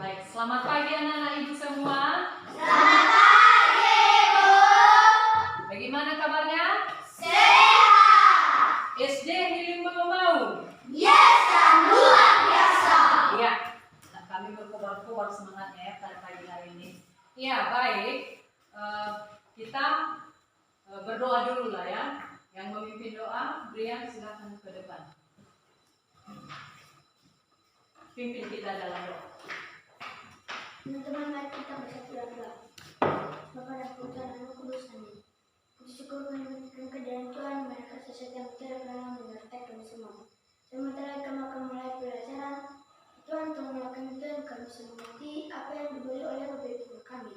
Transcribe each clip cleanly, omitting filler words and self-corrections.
Baik, selamat pagi anak-anak ibu semua. Selamat pagi, Ibu. Bagaimana kabarnya? Sehat. SD Hilim mau? Yes, dan luar biasa. Iya, nah, kami berkobar-kobar semangatnya ya pada pagi hari ini. Iya, baik. Kita berdoa dulu lah ya. Yang memimpin doa, Brian silakan ke depan. Pimpin kita dalam doa. Teman-teman, mari kita bersatu dalam doa. Bapa dan Putra dan Roh Kudus, amin. Puji syukur menunjukkan kehadiran Tuhan, mereka setiap kita dalam menyertai kami semua. Sementara kami akan mulai pelajaran, Tuhan tolonglah kami Tuhan, kami bisa mengerti apa yang diberi oleh Bapak Ibu kami.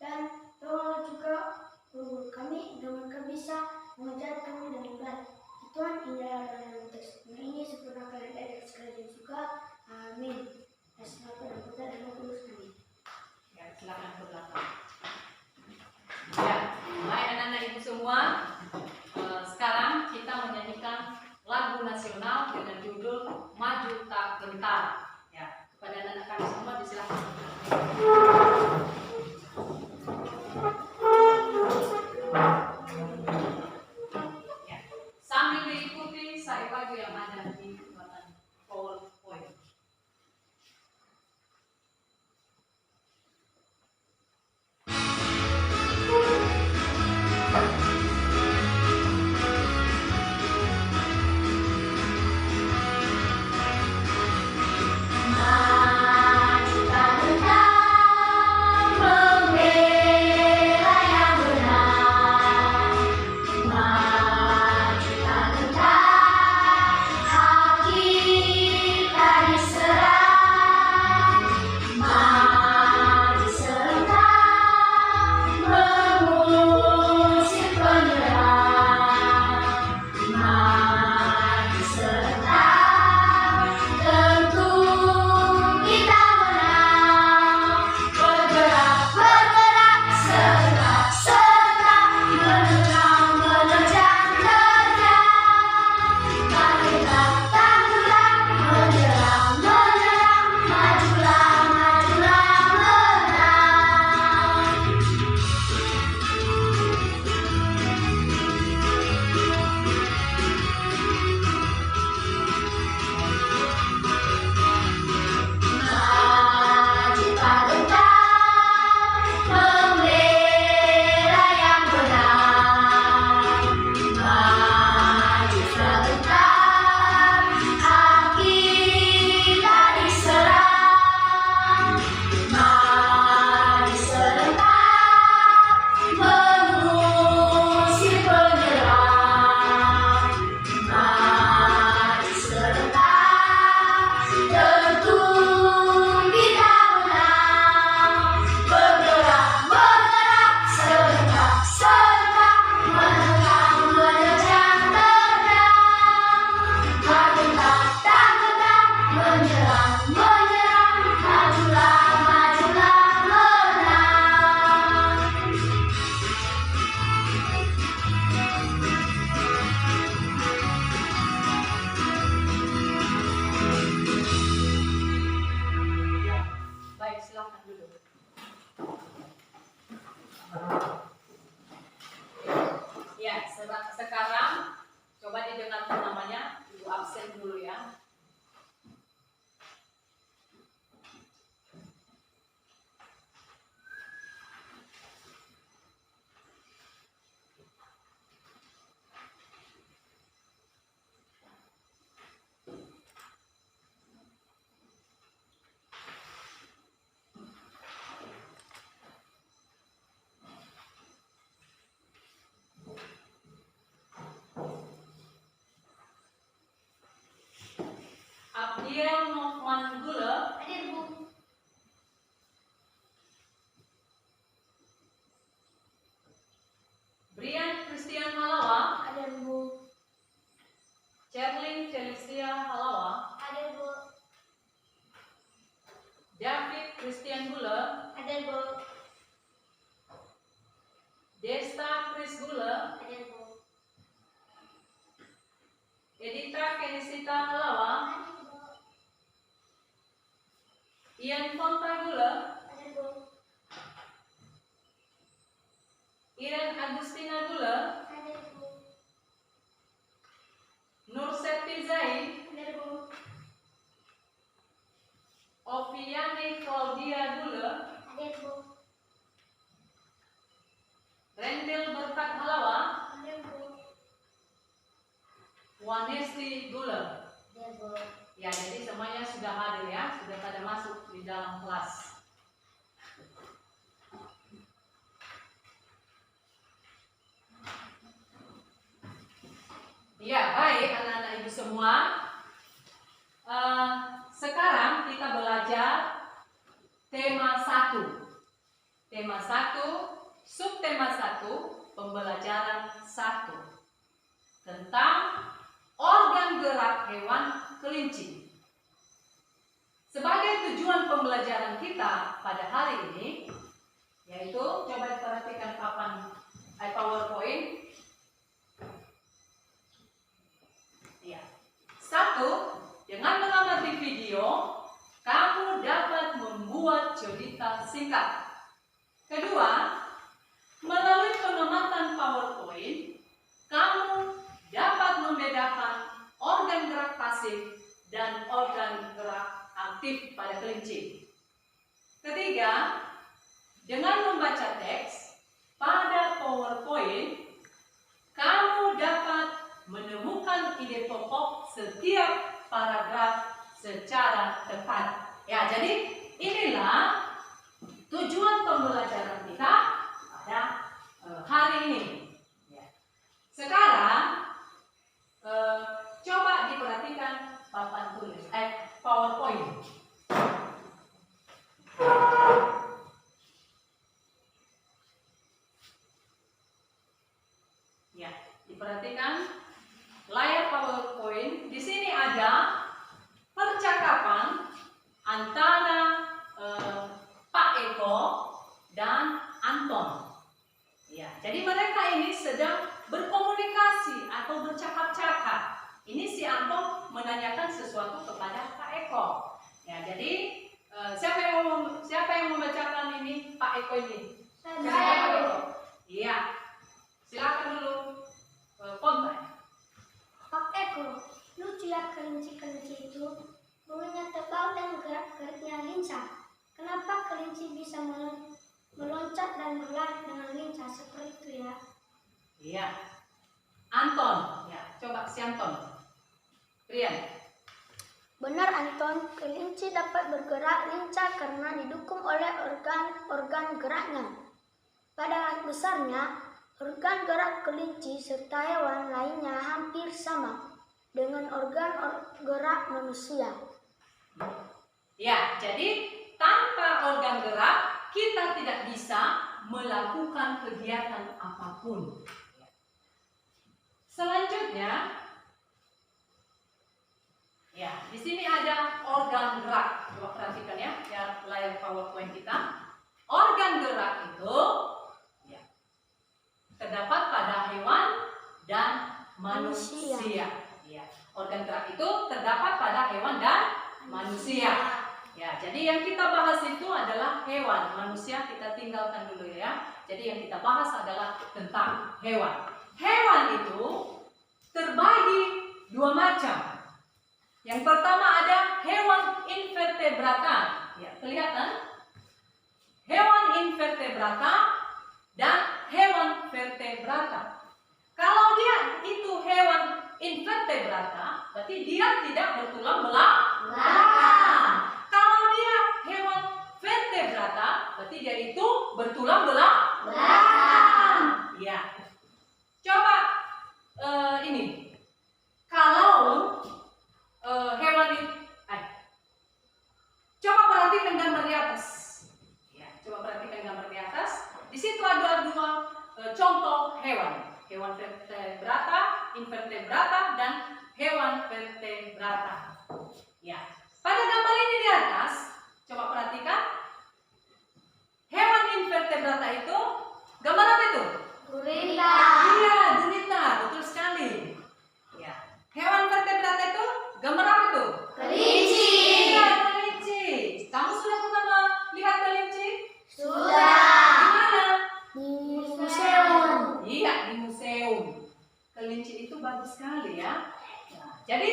Dan tolonglah juga guru kami, agar mereka bisa mengajar kami dengan baik. Tuhan, inilah dalam teks ini sempurnakan ayat sekalian juga. Amin. Bapa dan Putra dan Roh Kudus, amin. Ya, silakan ke belakang. Ya, baik anak-anak ibu semua. Sekarang kita menyanyikan lagu nasional dengan judul Maju Tak Gentar. Ya, kepada anak-anak kami semua disilakan. Ya, sambil diikuti saya lagu yang ada di buatan PowerPoint. Sekarang coba didengarkan namanya, Ibu absen dulu ya. Abdiel Nofman Gula. Hadir, Bu. Brian Christian Halawa. Hadir, Bu. Cherlyn Felicia Halawa. Hadir, Bu. David Christian Gula. Hadir, Bu. Desta Chris Gula. Hadir, Bu. Edita Kenisita Halawa. Hadir, Bu. Ian Fontagula, Ada, Bu. Iren Agustina Gula, Ada, Bu. Nur Septi Zaid, Ada, Bu. Oviani Claudia Gula, Ada, Bu. Rendel Berkat Halawa, Ada, Bu. Wanesti Gula. Ada, Bu. Ya, jadi semuanya sudah hadir ya, sudah pada masuk di dalam kelas. Ya, baik anak-anak ibu semua. Sekarang kita belajar tema 1. Tema 1, subtema 1, pembelajaran 1 tentang organ gerak hewan kelinci. Sebagai tujuan pembelajaran kita pada hari ini, yaitu coba perhatikan papan PowerPoint. Ya. 1, dengan mengamati video, kamu dapat membuat cerita singkat. 2, melalui pengamatan PowerPoint, kamu dapat membedakan organ gerak pasif dan organ gerak aktif pada kelinci. 3, dengan membaca teks pada PowerPoint, kamu dapat menemukan ide pokok setiap paragraf secara tepat. Ya, jadi inilah tujuan pembelajaran kita pada hari ini. Ya. Sekarang coba diperhatikan papan tulis PowerPoint. Ya, diperhatikan layar PowerPoint. Di sini ada percakapan antara Pak Eko dan Anton. Ya, jadi mereka ini sedang berkomunikasi atau bercakap-cakap. Ini si Anton menanyakan sesuatu kepada Pak Eko. Ya, jadi siapa yang membacakan ini Pak Eko ini? Saya. Iya. Silakan dulu. Kontak. Pak Eko, lucu ya kelinci-kelinci itu. Bulunya tebal dan gerak-geriknya lincah. Kenapa kelinci bisa meloncat dan berlari dengan lincah seperti itu ya? Iya. Anton. Ya, coba si Anton. Rian. Benar Anton, kelinci dapat bergerak lincah karena didukung oleh organ geraknya. Pada besarnya, organ gerak kelinci serta hewan lainnya hampir sama dengan organ gerak manusia. Ya, jadi tanpa organ gerak kita tidak bisa melakukan kegiatan apapun. Selanjutnya, ya, di sini ada organ gerak. Coba perhatikan ya layar PowerPoint kita. Organ gerak itu ya, terdapat pada hewan dan manusia. Ya, organ gerak itu terdapat pada hewan dan manusia. Ya, jadi yang kita bahas itu adalah hewan. Manusia kita tinggalkan dulu ya. Jadi yang kita bahas adalah tentang hewan. Hewan itu terbagi dua macam. Yang pertama ada hewan invertebrata. Ya, kelihatan? Hewan invertebrata dan hewan vertebrata. Kalau dia itu hewan invertebrata, berarti dia tidak bertulang belakang. Kalau dia hewan vertebrata, berarti dia itu bertulang belakang. Ya. Coba ini. Kalau hewan itu, coba perhatikan gambar di atas. Ya, coba perhatikan gambar di atas. Di situ ada dua contoh hewan. Hewan vertebrata, invertebrata, dan hewan vertebrata. Ya. Pada gambar ini di atas, coba perhatikan. Hewan invertebrata itu gambar apa itu? Gurita. Iya, gurita, betul sekali. Ya. Hewan vertebrata itu gambar apa itu? Kelinci. Iya, kelinci. Kamu sudah kelinci itu bagus sekali ya. Nah, jadi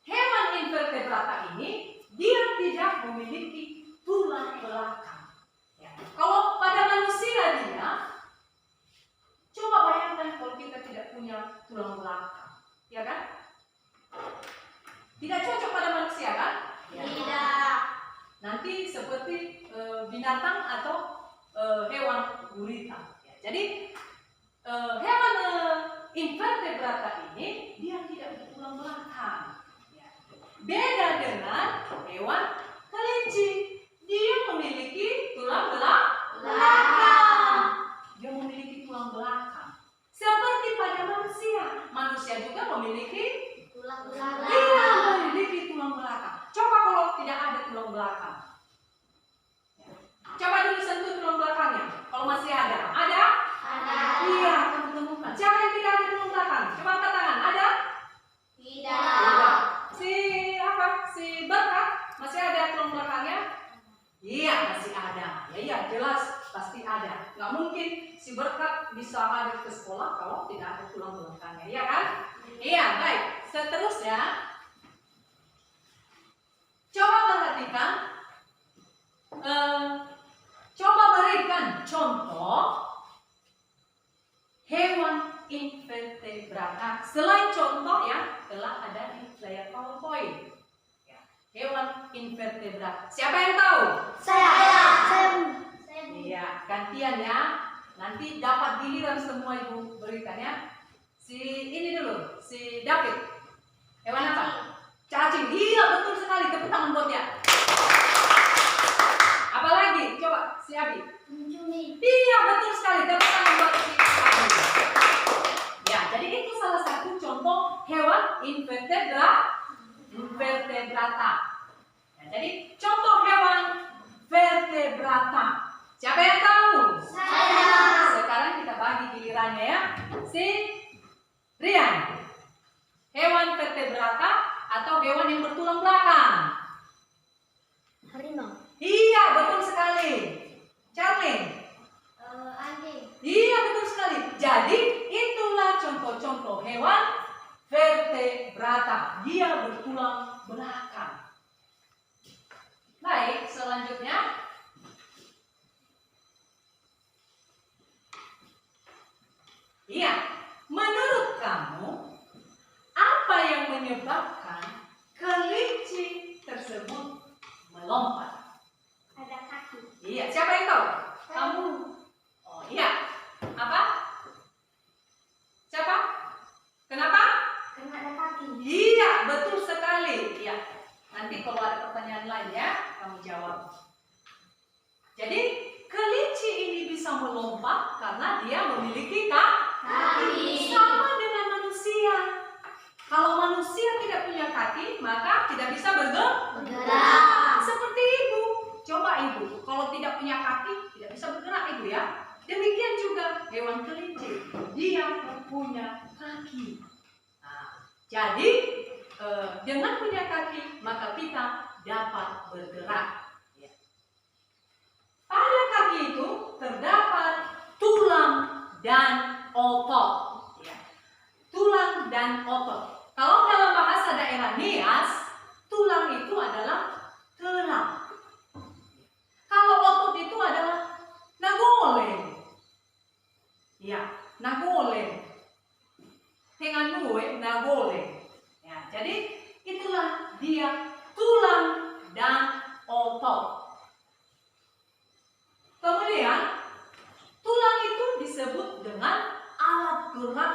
hewan invertebrata ini dia tidak memiliki tulang belakang. Ya. Kalau pada manusia dia, coba bayangkan kalau kita tidak punya tulang belakang, ya kan? Tidak cocok pada manusia kan? Ya. Tidak. Nanti seperti binatang atau hewan gurita. Ya. Jadi hewan invertebrata ini dia tidak bertulang belakang. Ya. Beda dengan hewan kelinci, dia memiliki tulang belakang. Dia memiliki tulang belakang. Seperti pada manusia, manusia juga memiliki Tulang dia belakang. memiliki tulang belakang. Coba kalau tidak ada tulang belakang. Ya. Coba dulu sentuh tulang belakangnya. Kalau masih ada, ada? Ada. Iya, kamu temukan. Siapa yang tidak ada tulang belakang? Coba angkat tangan. Ada? Tidak. Si berkat masih ada tulang belakangnya? Iya, masih ada. Ya, iya, jelas pasti ada. Nggak mungkin si berkat bisa hadir ke sekolah kalau tidak ada tulang belakangnya, iya kan? Iya, baik. Seterusnya, coba perhatikan, coba berikan contoh hewan invertebrata selain contoh yang telah ada di layar PowerPoint. Ya, hewan invertebrata. Siapa yang tahu? Saya. Iya, gantian ya. Nanti dapat giliran semua ibu berikan ya. Si ini dulu, si David. Hewan apa? Cacing. Iya, betul sekali. Tepuk tangan buat dia. Apalagi? Coba si Abi. Mencumi. Iya, betul sekali. Tepuk tangan buat si Abi. Ya, jadi itu salah satu contoh hewan invertebrata. Ya, jadi contoh hewan vertebrata. Siapa yang tahu? Saya. Sekarang kita bagi gilirannya ya. Si Rian. Hewan vertebrata atau hewan yang bertulang belakang? Harimau. Iya, betul sekali. Charlie. Anjing. Iya, betul sekali. Jadi itulah contoh-contoh hewan vertebrata. Dia bertulang belakang. Baik, selanjutnya. Iya, menurut kamu apa yang menyebabkan kelinci tersebut melompat? Ada kaki. Iya, siapa yang tahu? Kamu. Oh iya. Apa? Siapa? Kenapa? Karena ada kaki. Iya, betul sekali. Iya. Nanti kalau ada pertanyaan lain ya, kamu jawab. Jadi kelinci ini bisa melompat karena dia memiliki kaki. Sama dengan manusia. Kalau manusia tidak punya kaki, maka tidak bisa bergerak. Seperti ibu. Coba ibu, kalau tidak punya kaki, tidak bisa bergerak ibu ya. Demikian juga hewan kelinci. Dia punya kaki. Nah, jadi dengan punya kaki, maka kita dapat bergerak. Ya. Pada kaki itu terdapat tulang dan otot. Ya. Tulang dan otot. Kalau dalam bahasa daerah Nias, tulang itu adalah tulang. Kalau otot itu adalah nagoleng. Ya, nagoleng. Tenganue nagoleng. Ya, jadi itulah dia tulang dan otot. Kemudian tulang itu disebut dengan alat gerak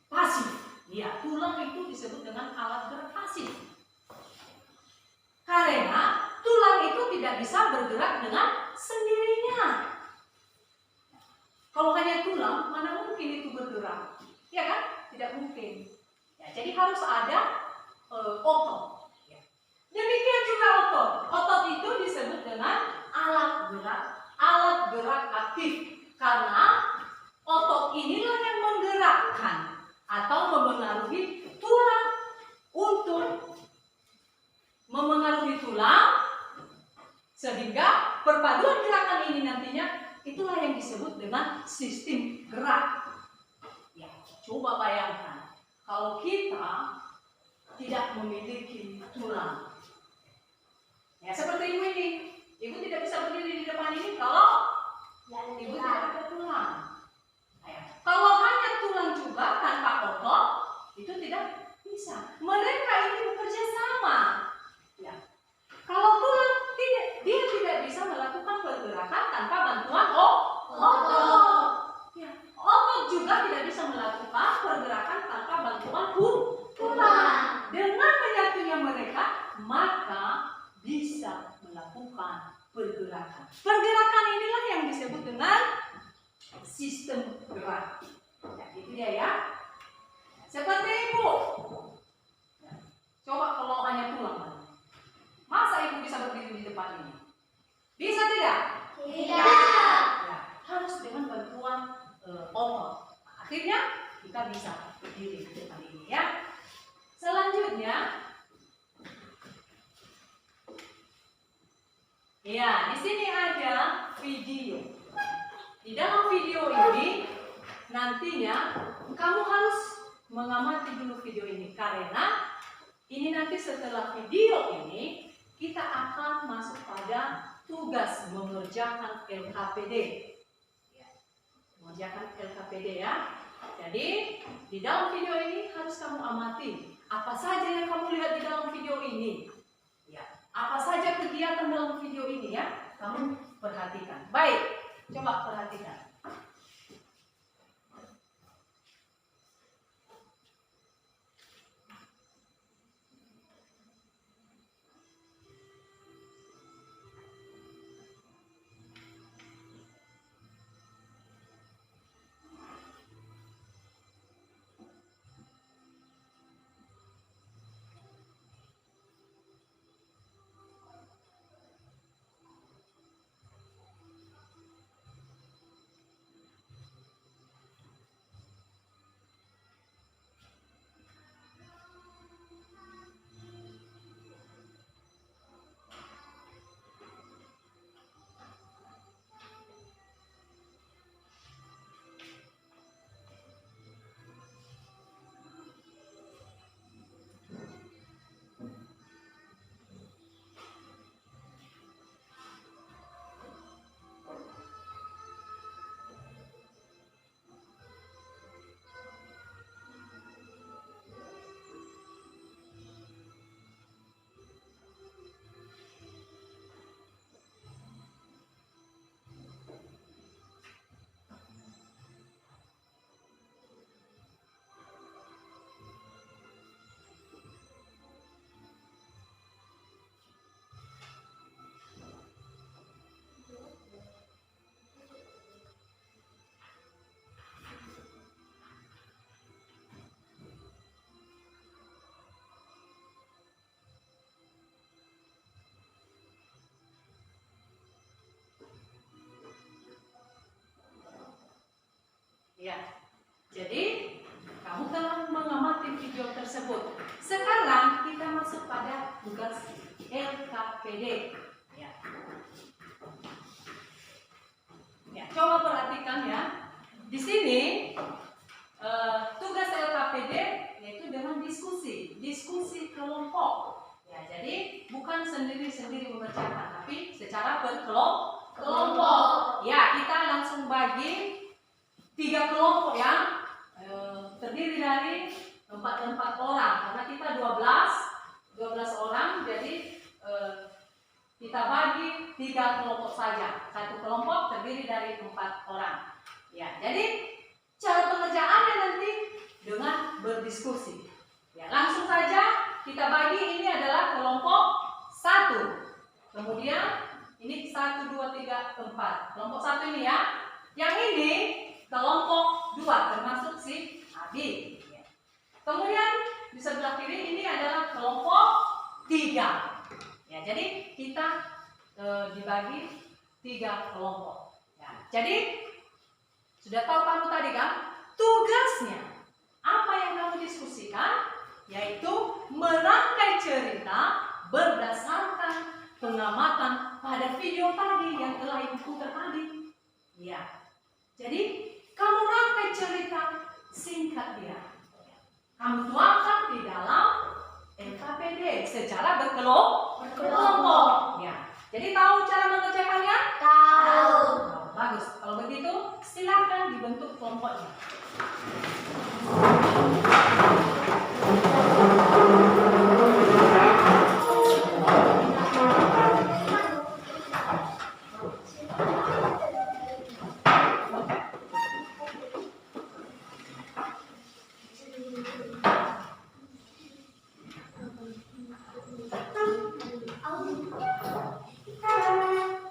pasif. Ya, tulang itu disebut dengan alat gerak pasif. Karena tulang itu tidak bisa bergerak dengan sendirinya. Kalau hanya tulang, mana mungkin itu bergerak? Ya kan? Tidak mungkin. Ya, jadi harus ada otot. Ya. Demikian juga otot. Otot itu disebut dengan alat gerak aktif. Karena otot inilah yang menggerakkan atau memengaruhi tulang untuk memengaruhi tulang, sehingga perpaduan gerakan ini nantinya itulah yang disebut dengan sistem gerak. coba bayangkan kalau kita tidak memiliki tulang. Ya, seperti ibu ini. Ibu tidak bisa berdiri di depan ini kalau ibu tidak ada tulang. Ya. Kalau hanya tulang juga tanpa otot, itu tidak bisa. Mereka ini bekerja sama. Ya. Kalau tulang dia tidak bisa melakukan pergerakan tanpa bantuan otot. Ya. Otot juga tidak bisa melakukan pergerakan tanpa bantuan tulang. Dengan menyatunya mereka, maka bisa melakukan pergerakan. Pergerakan inilah yang disebut dengan sistem gerak. Ya, itu dia ya. Seperti ibu. Ya. Coba kalau hanya tulang. Masa ibu bisa berdiri di depan ini? Bisa tidak? Tidak. Ya, harus dengan bantuan otot. Akhirnya kita bisa berdiri di depan ini ya. Selanjutnya, ya di sini ada video. Di dalam video ini nantinya kamu harus mengamati dulu video ini karena ini nanti setelah video ini kita akan masuk pada tugas mengerjakan LKPD. Mengerjakan LKPD ya. Jadi di dalam video ini harus kamu amati apa saja yang kamu lihat di dalam video ini. Ya, apa saja kegiatan dalam video ini ya, kamu perhatikan. Baik, coba perhatikan. Ya, jadi kamu telah mengamati video tersebut. Sekarang kita masuk pada tugas LKPD. Ya. Ya, coba perhatikan ya. Di sini tugas LKPD yaitu dengan diskusi kelompok. Ya, jadi bukan sendiri-sendiri mengerjakan, tapi secara berkelompok. Ya, kita langsung bagi 3 kelompok yang terdiri dari 4 orang karena kita 12 orang, jadi kita bagi 3 kelompok saja. Satu kelompok terdiri dari 4 orang. Ya, jadi cara pengerjaannya nanti dengan berdiskusi. Ya, langsung saja kita bagi, ini adalah kelompok 1. Kemudian ini 1, 2, 3, 4. Kelompok 1 ini ya. Yang ini kelompok 2 termasuk si Abi. Ya. Kemudian di sebelah kiri ini adalah kelompok 3. Ya, jadi kita dibagi 3 kelompok. Ya, jadi sudah tahu kamu tadi kan tugasnya apa yang kamu diskusikan, yaitu merangkai cerita berdasarkan pengamatan pada video tadi yang telah ibu putar tadi. Ya, jadi kamu rangkai cerita singkat dia.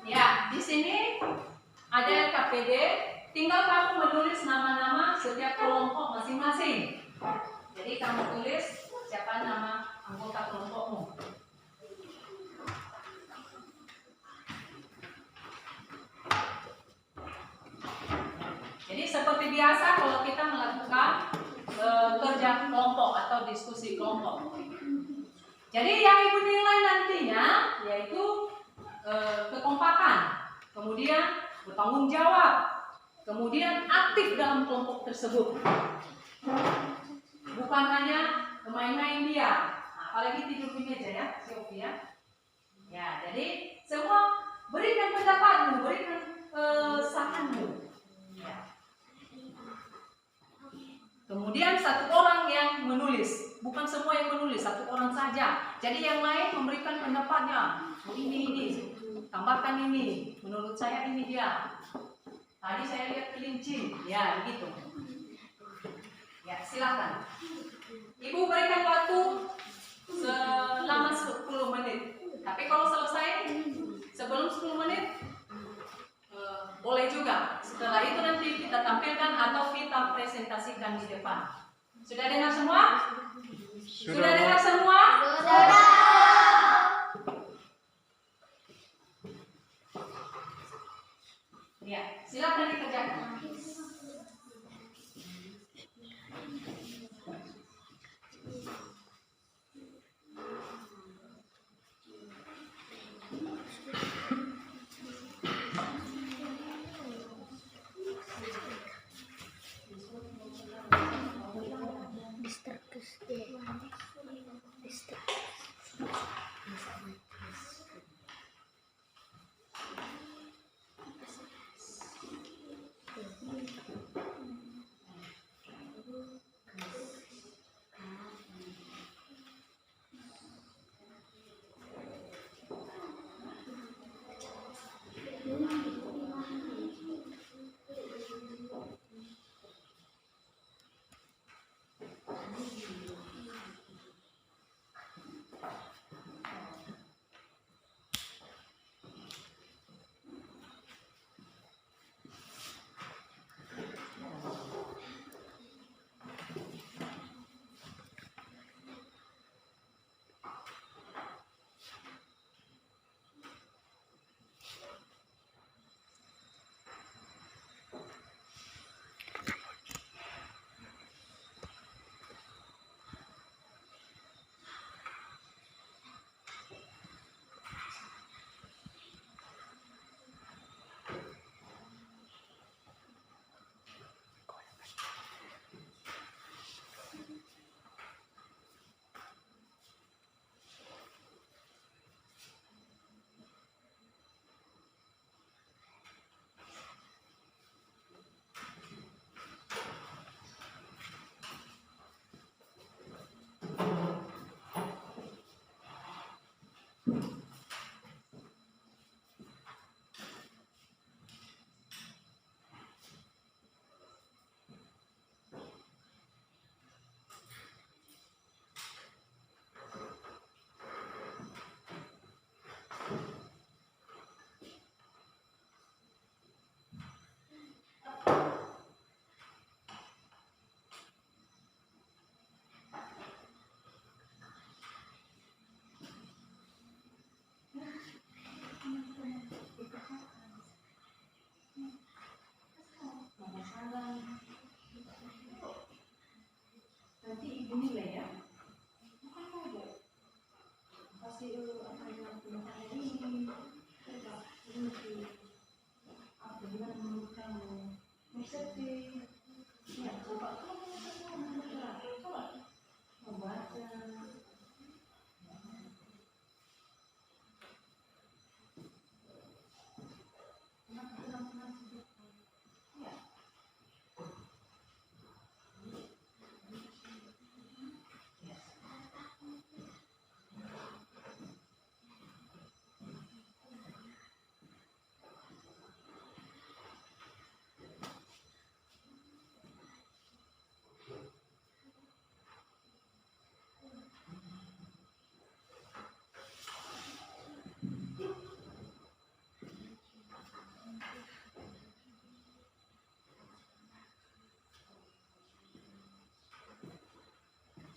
Ya, di sini ada KPD, tinggal kamu menulis nama-nama setiap kelompok masing-masing. Jadi kamu tulis siapa nama anggota kelompokmu. Jadi seperti biasa kalau kita melakukan kerja kelompok atau diskusi kelompok. Jadi yang ibu nilai nantinya yaitu kekompakan, kemudian bertanggung jawab, kemudian aktif dalam kelompok tersebut. Bukan hanya main-main dia, apalagi tidur di meja ya, Sylvia. Ya, jadi semua berikan pendapatmu, berikan saranmu. Ya. Kemudian satu orang yang menulis, bukan semua yang menulis, satu orang saja. Jadi yang lain memberikan pendapatnya. Oh, ini, tambahkan ini. Menurut saya ini dia. Tadi saya lihat kelinci, ya begitu. Ya, silakan. Ibu berikan waktu selama 10 menit. Tapi kalau selesai sebelum 10 menit, boleh juga. Setelah itu nanti kita tampilkan atau kita presentasikan di depan. Sudah dengar semua? Sudah dengar semua? Sudah. Ya, silakan dikerjakan.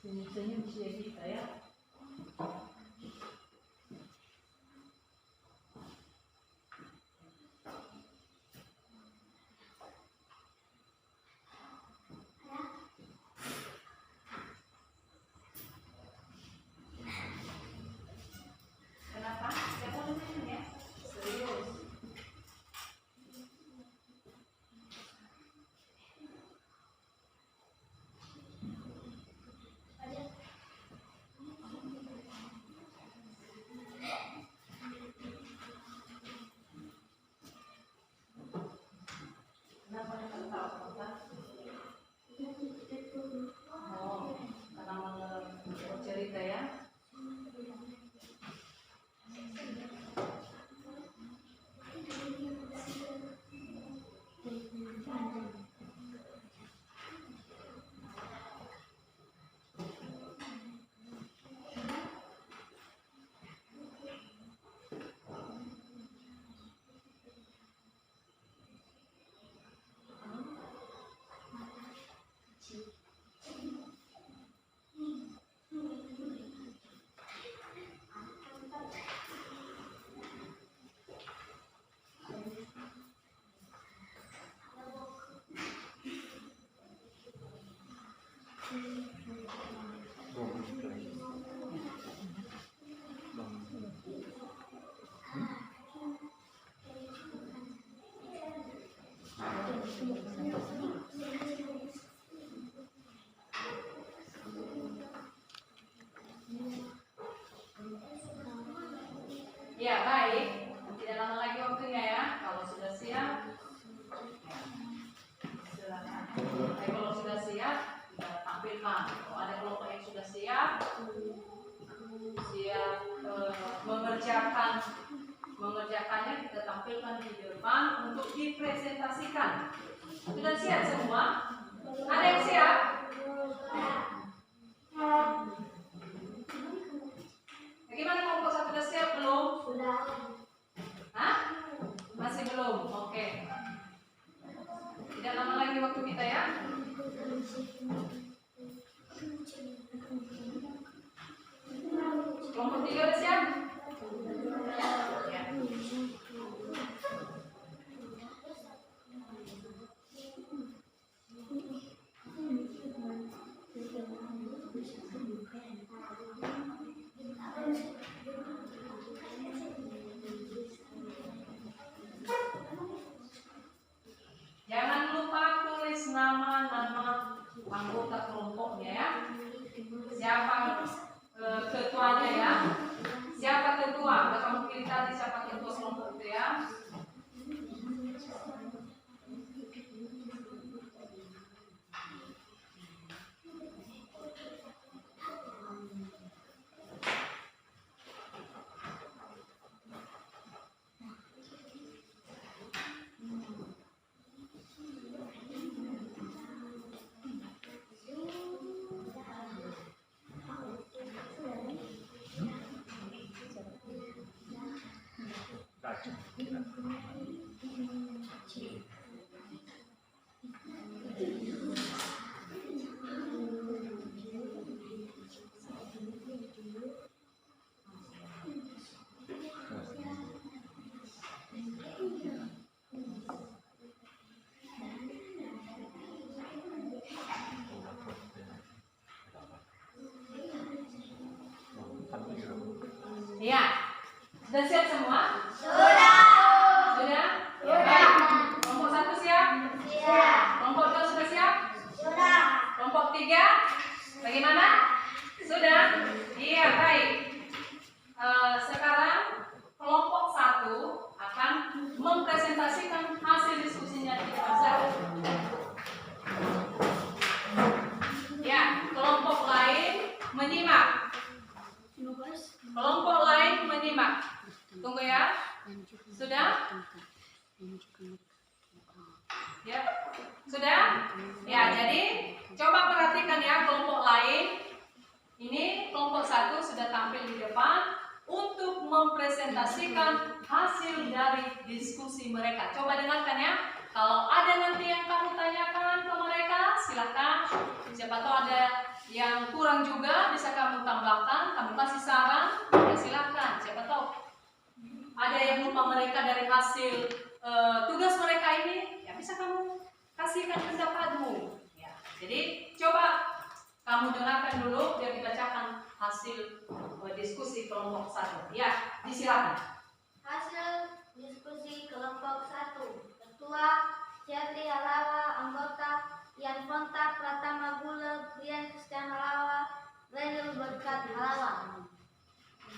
Senyum-senyum cia kita ya. Kenapa? Siapa namanya ya? Serius. Kenapa ketawa? Oh, karena mau cerita ya. Ya baik, tidak lama lagi waktunya ya. Kalau sudah siap, silakan. Kalau sudah siap, kita tampilkan. Kalau ada kelompok yang sudah siap mengerjakannya, kita tampilkan di depan untuk dipresentasikan. Sudah siap semua? Ada yang siap? Bagaimana kelompok satu sudah siap belum? Sudah. Hah? Masih belum? Oke. Tidak lama lagi waktu kita ya. Kelompok 3 sudah siap? Ya. Jangan lupa tulis nama-nama anggota kelompoknya ya. Siapa ketuanya ya? Siapa ketua? Udah kamu pilih tadi siapa ketua kelompok itu ya? Iya. Sudah siap semua? Sudah. Sudah? Ya, baik. Kelompok 1 siap? Siap. Kelompok 2 sudah siap? Sudah. Kelompok 3 bagaimana? Sudah? Iya, baik. Sekarang kelompok 1 akan mempresentasikan hasil diskusinya di kelas. Ya, kelompok lain menyimak. Kelompok lain menyimak. Tunggu ya. Sudah? Ya. Sudah? Ya, jadi coba perhatikan ya kelompok lain. Ini kelompok 1 sudah tampil di depan untuk mempresentasikan hasil dari diskusi mereka. Coba dengarkan ya. Kalau ada nanti yang kamu tanyakan ke mereka, silakan. Siapa tahu ada yang kurang juga bisa kamu tambahkan, kamu kasih saran, ya silakan. Siapa tahu ada yang lupa mereka dari hasil tugas mereka ini, ya bisa kamu kasihkan pendapatmu. Ya, jadi coba kamu dengarkan dulu biar dibacakan hasil diskusi kelompok 1. Ya, disilakan. Hasil diskusi kelompok 1. Ketua Syati Halawa, anggota Yan Fonta Pratama Gula, Brian Christian Halawa, Renil Berkat Halawa.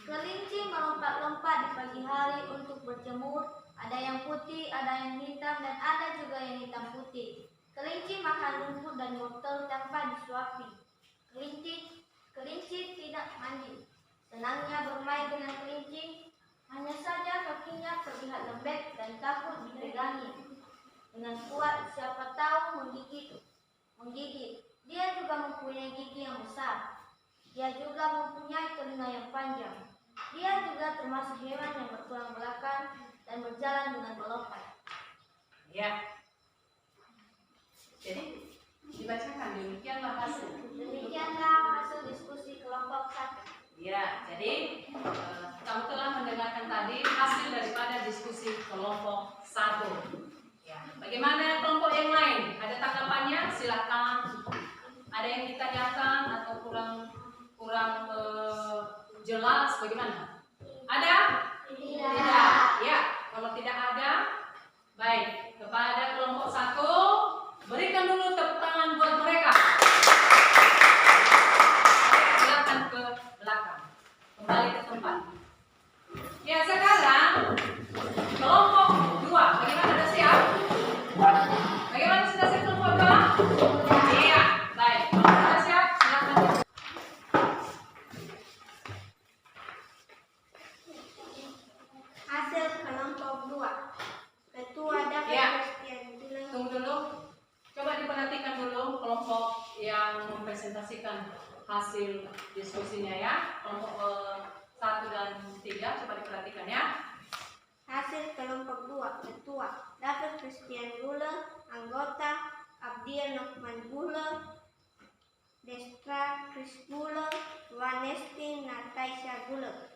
Kelinci melompat-lompat di pagi hari untuk berjemur. Ada yang putih, ada yang hitam, dan ada juga yang hitam putih. Kelinci makan rumput dan wortel tanpa disuapi. Kelinci tidak mandi. Senangnya bermain dengan kelinci. Hanya saja kakinya terlihat lembek dan takut dipegangi dengan kuat, siapa tahu menggigit. Dia juga mempunyai gigi yang besar. Dia juga mempunyai telinga yang panjang. Dia juga termasuk hewan yang bertulang belakang dan berjalan dengan melompat. Ya. Jadi dibacakan demikianlah hasil. Demikianlah hasil diskusi kelompok 1. Ya, jadi kamu telah mendengarkan tadi hasil daripada diskusi kelompok 1. Ya, bagaimana kelompok yang lain? Ada tanggapannya? Silakan. Ada yang ditanyakan atau kurang jelas? Bagaimana? Ada? Tidak. Ya, kalau tidak ada, baik. Kepada kelompok 1, berikan dulu tepuk tangan buat mereka. Silakan ke belakang, kembali ke tempat. Ya, sekarang kelompok 2, bagaimana, sudah siap? Bagaimana, sudah siap kelompok 2? Iya, baik. Kalau sudah siap, silakan. Hasil kelompok 2. Ketua Dapat Ya. Christian Gula. Tunggu dulu. Coba diperhatikan dulu kelompok yang mempresentasikan hasil diskusinya ya. Kelompok 1 dan 3 coba diperhatikan ya. Hasil kelompok 2. Ketua Dapat Christian Gula, anggota Abdiel Nokman Gula, Destra Chris Gula, Vanesti Nataisha Gula.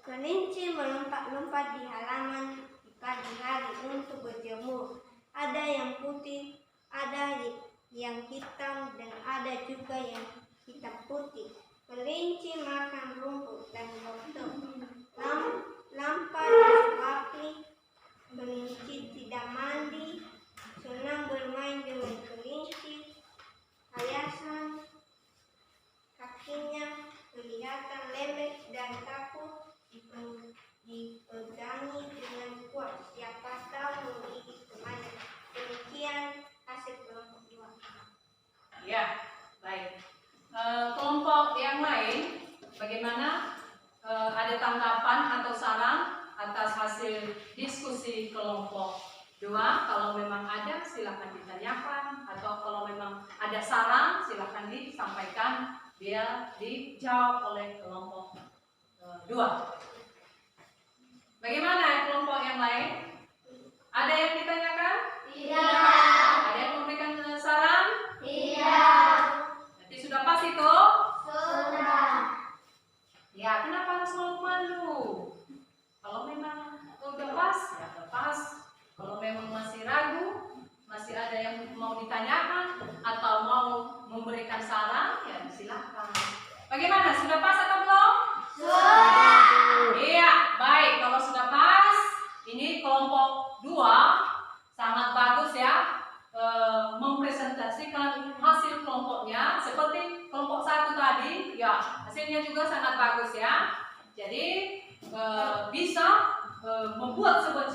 Kelinci melompat-lompat di halaman di pagi hari untuk berjemur. Ada yang putih, ada yang hitam, dan ada juga yang hitam putih. Kelinci makan rumput dan wortel. Lampa disuapi. Kelinci tidak mandi. Senang bermain dengan kelinci. Hiasan kakinya kelihatan lembek dan takut dipegangi dengan kuat. Siapa tahu menggigit kemana. Demikian hasil kelompok 2. Ya, baik. Kelompok yang lain bagaimana? Ada tanggapan atau saran atas hasil diskusi kelompok 2? Kalau memang ada, silakan ditanyakan, atau kalau memang ada saran, silakan disampaikan biar dijawab oleh kelompok 2. Bagaimana kelompok yang lain? Ada yang ditanyakan? Tidak. Ada yang memberikan saran? Tidak. Jadi sudah pas itu? Sudah. Ya, kenapa harus malu-malu? Kalau memang udah pas, ya udah pas. Kalau memang masih ragu, masih ada yang mau ditanyakan atau mau memberikan saran, ya silakan. Bagaimana? Sudah pas atau belum? Sudah. Iya, baik. Kalau sudah pas, ini kelompok 2 sangat bagus ya, mempresentasikan hasil kelompoknya seperti kelompok 1 tadi. Ya, hasilnya juga sangat bagus ya. Jadi bisa membuat sebuah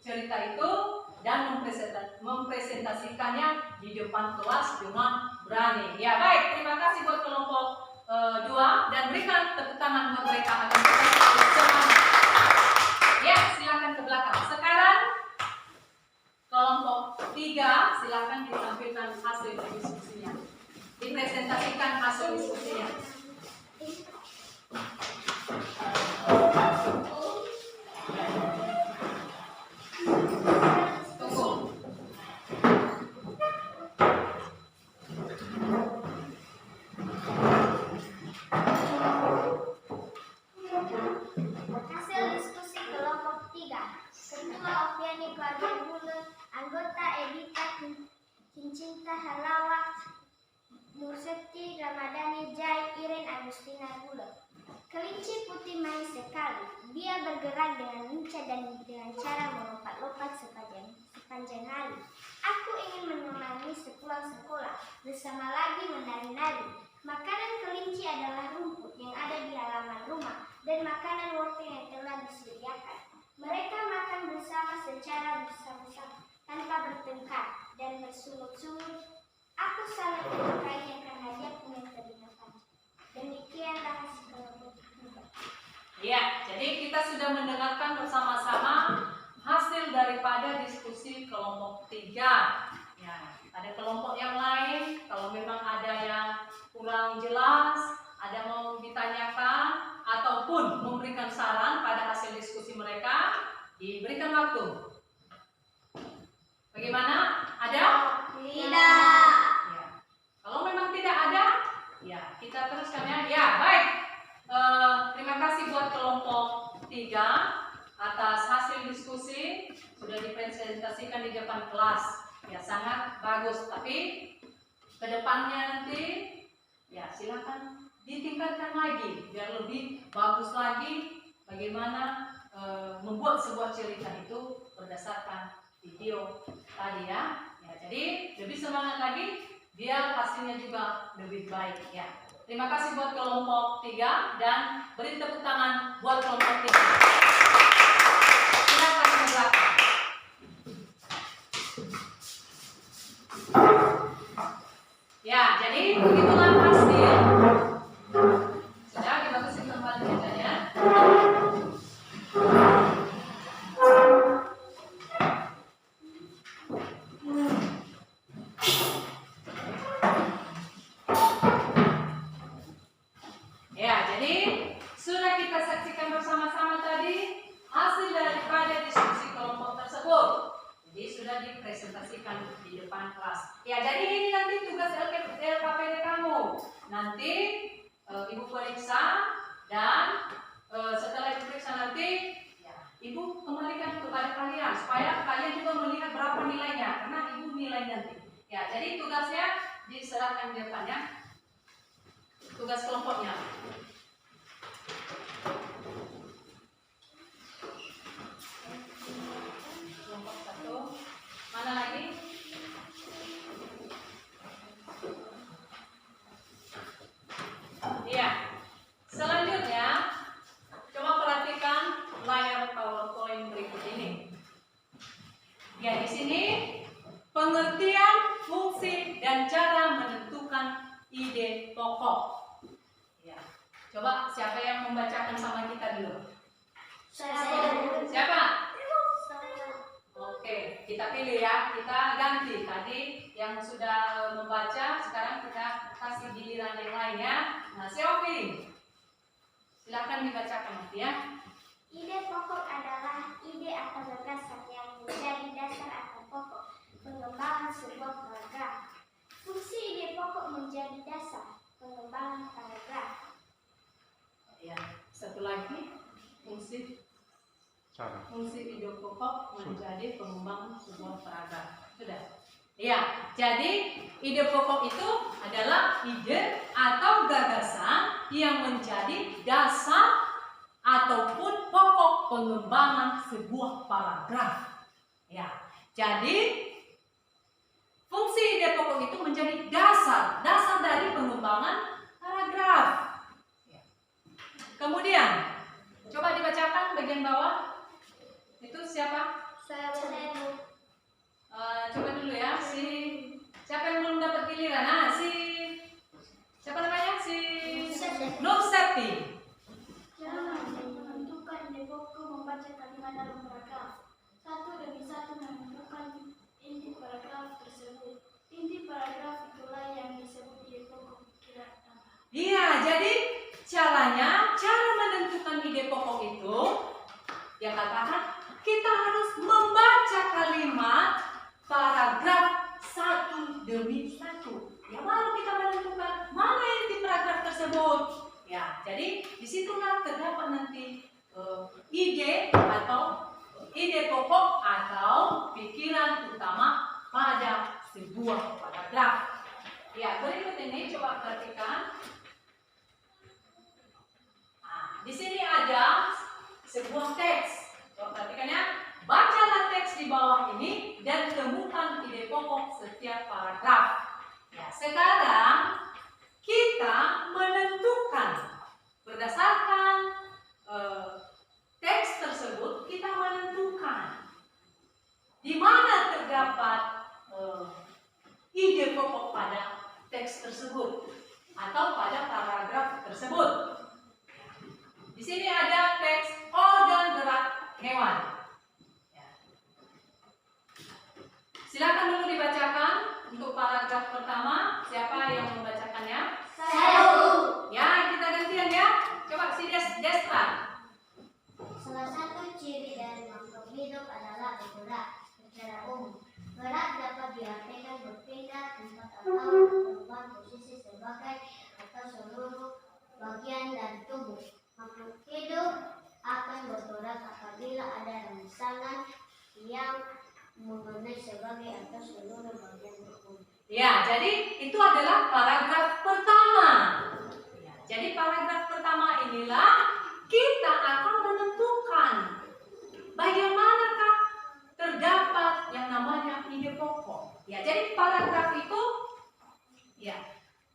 cerita itu dan mempresentasikannya di depan kelas dengan berani. Ya, baik. Terima kasih buat kelompok 2 dan berikan tepuk tangan buat mereka agar kita semangat. Ya, silakan ke belakang. Sekarang kelompok 3 silakan ditampilkan hasil diskusinya. Dipresentasikan hasil diskusinya. Tunggu. bersama lagi menari-nari. Makanan kelinci adalah rumput yang ada di halaman rumah dan makanan wortel yang telah disediakan. Mereka makan bersama secara bersama-sama tanpa bertengkar dan bersungut-sungut. Aku sangat menyukainya karena dia punya telinga panjang. Demikianlah hasil kelompok tiga. Ya, jadi kita sudah mendengarkan bersama-sama hasil daripada diskusi kelompok 3. Ya, ada kelompok yang lain, kalau memang ada yang kurang jelas, ada mau ditanyakan ataupun memberikan saran pada hasil diskusi mereka, diberikan waktu. Bagaimana? Ada? Tidak. Ya. Kalau memang tidak ada, ya kita teruskan ya. Ya, baik. Terima kasih buat kelompok 3 atas hasil diskusi sudah dipresentasikan di depan kelas. Ya, sangat bagus. Tapi kedepannya nanti ya silakan ditingkatkan lagi biar lebih bagus lagi bagaimana membuat sebuah cerita itu berdasarkan video tadi ya. Ya, jadi lebih semangat lagi biar hasilnya juga lebih baik ya. Terima kasih buat kelompok 3 dan beri tepuk tangan buat kelompok 3. Silakan ke belakang. Ya, jadi begitulah hasil. Sudah dibagusin kembali mejanya. Ya, jadi sudah kita saksikan bersama-sama tadi hasil daripada diskusi kelompok tersebut. Jadi sudah dipresentasikan di depan kelas. Ya, jadi ini nanti tugas LKPD kamu. Nanti Ibu periksa dan setelah Ibu periksa nanti ya, Ibu kembalikan kepada kalian supaya kalian juga melihat berapa nilainya karena Ibu nilai nanti. Ya, jadi tugasnya diserahkan di depannya. Tugas kelompoknya. Kelompok 1. Mana lagi? Iya. Selanjutnya, coba perhatikan layar PowerPoint berikut ini. Ya, di sini pengertian, fungsi, dan cara menentukan ide pokok. Ya. Coba siapa yang membacakan sama kita dulu? Saya. Siapa? Oke, kita pilih ya. Kita ganti. Tadi yang sudah membaca, sekarang kita kasih giliran yang lainnya. Nah, Siofi, silakan dibacakan nanti ya. Ide pokok adalah ide atau gagasan yang menjadi dasar atau pokok pengembangan sebuah paragraf. Fungsi ide pokok menjadi dasar pengembangan paragraf. Ya, satu lagi fungsi ide pokok menjadi pengembangan sebuah paragraf. Sudah. Ya, jadi ide pokok itu adalah ide atau gagasan yang menjadi dasar ataupun pokok pengembangan sebuah paragraf. Ya, jadi fungsi ide pokok itu menjadi dasar dari pengembangan paragraf. Ya. Kemudian, coba dibacakan bagian bawah. Itu siapa? Saya. Coba dulu ya, siapa yang belum dapat giliran? Nah, siapa namanya? Nursetti. Cara menentukan ide pokok membaca kalimat dalam paragraf. 1 menentukan inti paragraf tersebut. Inti paragraf itulah yang disebut ide pokok pikiran utama. Iya, jadi cara menentukan ide pokok itu, ya katakan kita harus membaca kalimat paragraf satu demi satu. Ya, baru kita menentukan mana inti paragraf tersebut. Ya, jadi disitulah terdapat nanti ide atau ide pokok atau pikiran utama pada sebuah paragraf. Ya, berikut ini coba perhatikan. Nah, di sini ada sebuah teks. Coba perhatikan ya. Bacalah teks di bawah ini dan temukan ide pokok setiap paragraf. Ya, sekarang kita menentukan berdasarkan teks tersebut, kita menentukan di mana terdapat ide pokok pada teks tersebut atau pada paragraf tersebut. Di sini ada teks organ gerak hewan. Silakan dulu dibacakan untuk paragraf pertama. Siapa yang membacakannya? Saya. Ya, kita gantian ya. Coba si Destra. Salah satu ciri dari makhluk hidup adalah bergerak. Secara umum, gerak dapat diartikan berpindah tempat atau berubah posisi sebagai atau seluruh bagian dari tubuh. Makhluk hidup akan bergerak apabila ada rangsangan yang mengenai sebagai atau seluruh bagian tubuh. Ya, jadi itu adalah paragraf pertama. Ya, jadi paragraf pertama inilah kita akan menentukan bagaimanakah terdapat yang namanya ide pokok. Ya, jadi paragraf itu, ya,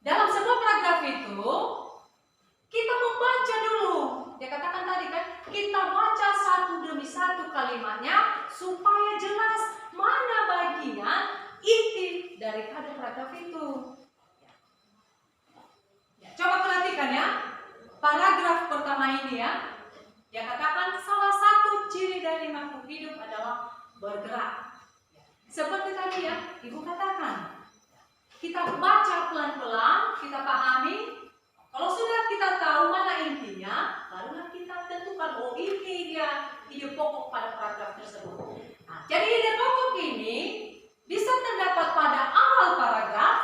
dalam sebuah paragraf itu kita membaca dulu. Dia katakan tadi kan, kita baca satu demi satu kalimatnya supaya jelas mana bagian inti daripada paragraf itu. Ya, coba perhatikan ya, paragraf pertama ini ya. Dia katakan salah satu ciri dari makhluk hidup adalah bergerak. Seperti tadi ya, Ibu katakan. Kita baca pelan-pelan, kita pahami. Kalau sudah kita tahu mana intinya, barulah kita tentukan, oh ini dia ide pokok pada paragraf tersebut. Nah, jadi ide pokok ini bisa terdapat pada awal paragraf,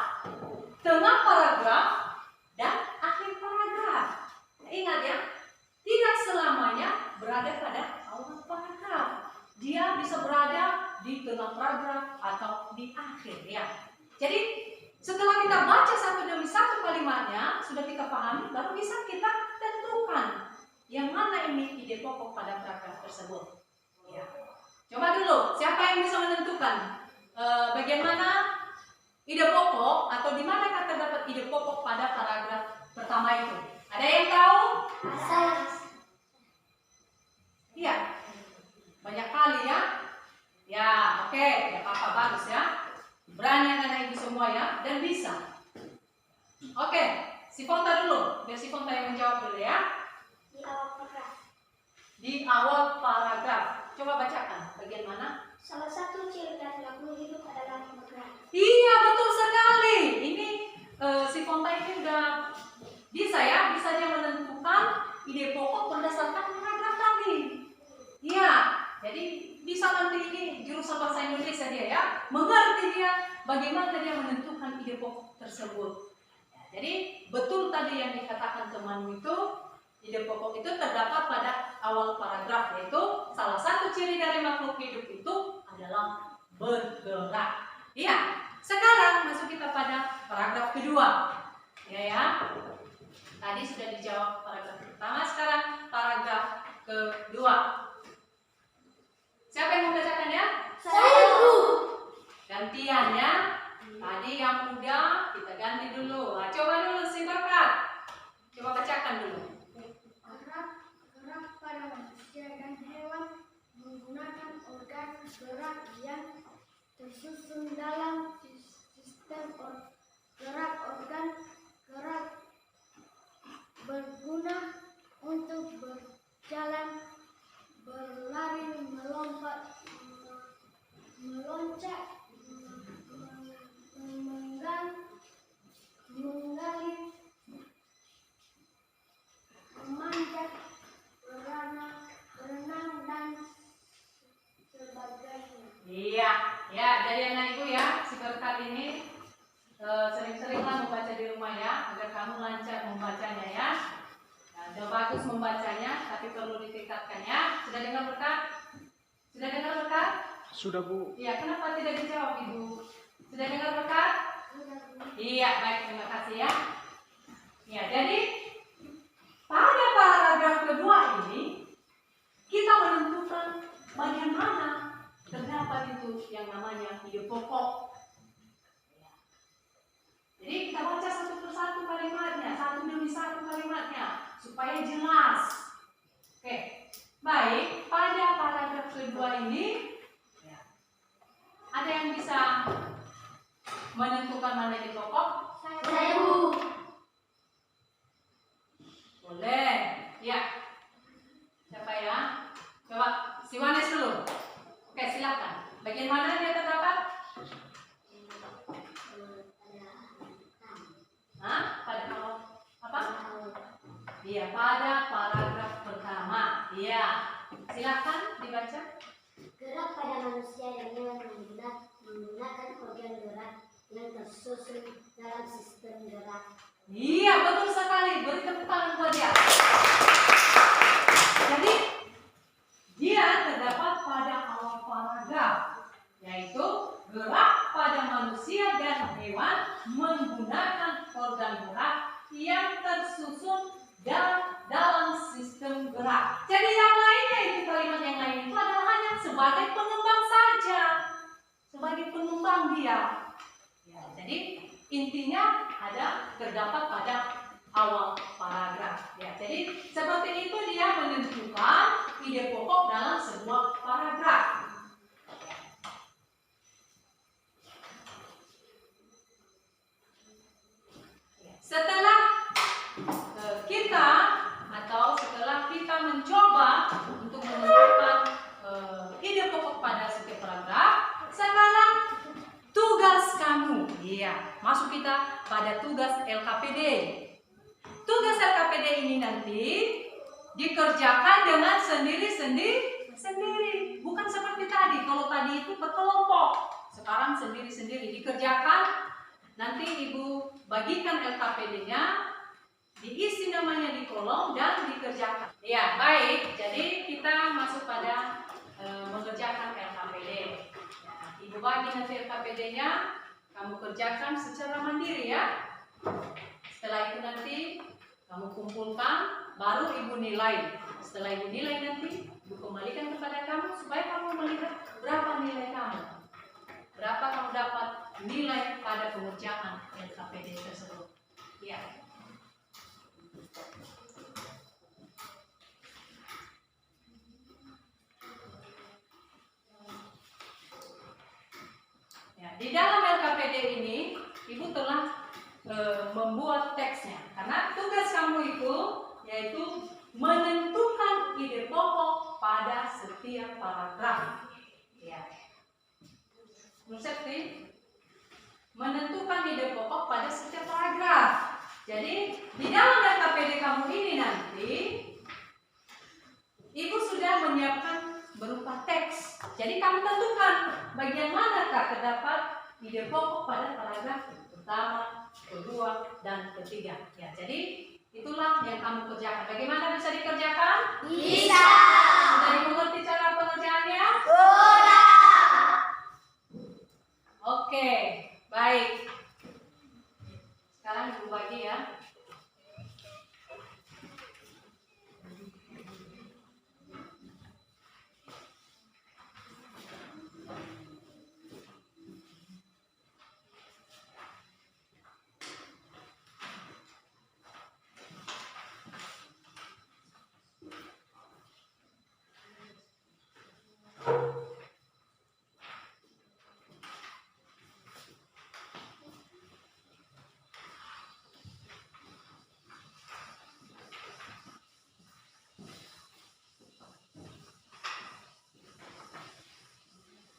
tengah paragraf, dan akhir paragraf. Ingat ya, tidak selamanya berada pada awal paragraf. Dia bisa berada di tengah paragraf atau di akhir ya. Jadi setelah kita baca satu demi satu kalimatnya, sudah kita pahami, baru bisa kita tentukan yang mana ini ide pokok pada paragraf tersebut. Ya. Coba dulu, siapa yang bisa menentukan bagaimana ide pokok atau di mana terdapat ide pokok pada paragraf pertama itu? Ada yang tahu? Saya. Iya. Banyak kali ya. Ya, oke, ya apa-apa, bagus ya. Berani anak ibu semua ya, dan bisa. Oke, si Fonta dulu, biar si Fonta yang menjawab dulu ya. Di awal paragraf. Di awal paragraf, coba bacakan bagian mana? Salah satu ciri dari makhluk hidup adalah bergerak. Iya, betul sekali. Ini si Fonta ini udah bisa ya, bisa dia menentukan ide pokok berdasarkan paragraf tadi. Iya, jadi bisa nanti ini jurusan bahasa Indonesia dia ya, mengerti dia bagaimana dia menentukan ide pokok tersebut. Ya, jadi betul tadi yang dikatakan temanmu itu, ide pokok itu terdapat pada awal paragraf, yaitu salah satu ciri dari makhluk hidup itu adalah bergerak. Iya, sekarang masuk kita pada paragraf kedua. Ya. Tadi sudah dijawab paragraf pertama, sekarang paragraf kedua. Siapa yang membacakannya? Saya, Bu. Gantian ya. Tadi yang udah kita ganti dulu. Nah, coba dulu si Berkat. Coba bacakan dulu. Gerak pada manusia dan hewan menggunakan organ gerak yang tersusun dalam sistem gerak. Organ gerak berguna untuk berjalan, berlari, melompat, meloncat, menggali, memanjat, berenang dan sebagainya. Iya, ya. Jadi anak ibu ya, si Berkat ini sering-seringlah membaca di rumah ya, agar kamu lancar membacanya ya. Nah, sudah bagus membacanya, tapi perlu ditingkatkan ya. Sudah dengar Berkat? Sudah dengar Berkat? Sudah, Bu. Iya, kenapa tidak dijawab Ibu? Sudah dengar Berkat? Iya, baik, terima kasih ya. Ya, jadi pada paragraf kedua ini kita menentukan bagaimana terdapat itu yang namanya ide pokok. Jadi kita baca satu persatu kalimatnya, satu demi satu kalimatnya, supaya jelas. Oke, baik. Pada paragraf kedua ini, ya, ada yang bisa menentukan mana yang pokok? Saya, Bu. Boleh. Ya. Siapa ya? Coba si Wanes dulu. Oke, silakan. Bagian mana dia terdapat? Hah? Pada awal apa? Iya, pada paragraf pertama. Iya. Silakan dibaca. Gerak pada manusia yang menggunakan organ gerak yang tersusun dalam sistem gerak. Iya, betul sekali. Beri tepuk tangan buat dia. Jadi, dia terdapat pada awal paragraf, yaitu gerak pada manusia dan hewan menggunakan organ gerak yang tersusun dalam sistem gerak. Jadi yang lainnya itu kalimat yang lain itu adalah hanya sebagai pengembang saja, sebagai pengembang dia. Ya, jadi intinya terdapat pada awal paragraf. Ya, jadi seperti itu dia menentukan ide pokok dalam sebuah paragraf. Setelah kita mencoba untuk menentukan ide pokok pada setiap paragraf, sekarang tugas kamu. Iya, masuk kita pada tugas LKPD. Tugas LKPD ini nanti dikerjakan dengan sendiri, bukan seperti tadi. Kalau tadi itu berkelompok, sekarang sendiri dikerjakan. Nanti Ibu bagikan LKPD-nya, diisi namanya di kolom dan dikerjakan. Ya, baik. Jadi kita masuk pada mengerjakan LKPD. Ya, Ibu bagi nanti LKPD-nya, kamu kerjakan secara mandiri ya. Setelah itu nanti kamu kumpulkan, baru Ibu nilai. Setelah Ibu nilai nanti, Ibu kembalikan kepada kamu supaya kamu melihat berapa nilai kamu. Berapa kamu dapat nilai pada pengerjaan LKPD tersebut. Ya. Ya, di dalam LKPD ini, Ibu telah membuat teksnya. Karena tugas kamu itu yaitu menentukan ide pokok pada setiap paragraf. Ya. Mengerti? Menentukan ide pokok pada setiap paragraf. Jadi di dalam LKPD kamu ini nanti Ibu sudah menyiapkan berupa teks. Jadi kamu tentukan bagian manakah terdapat ide pokok pada paragraf pertama, kedua, dan ketiga. Ya, jadi itulah yang kamu kerjakan. Bagaimana bisa dikerjakan? Bisa. Sudah mengerti cara pengerjaannya? Sudah. Oke, baik. Sekarang Ibu bagi ya.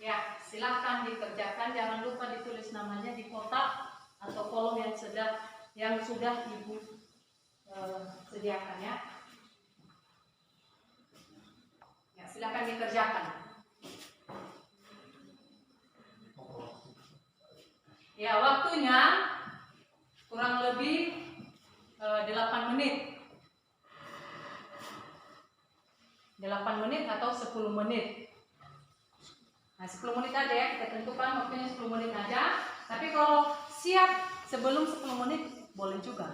Ya, silahkan dikerjakan. Jangan lupa ditulis namanya di kotak atau kolom yang sudah Ibu sediakan ya. Ya, silahkan dikerjakan. Ya, waktunya kurang lebih 8 menit. 8 menit atau 10 menit. Nah, 10 menit aja ya, kita tentukan waktunya 10 menit aja. Tapi kalau siap sebelum 10 menit boleh juga.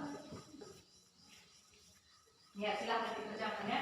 Ya, silahkan dikerjakan ya.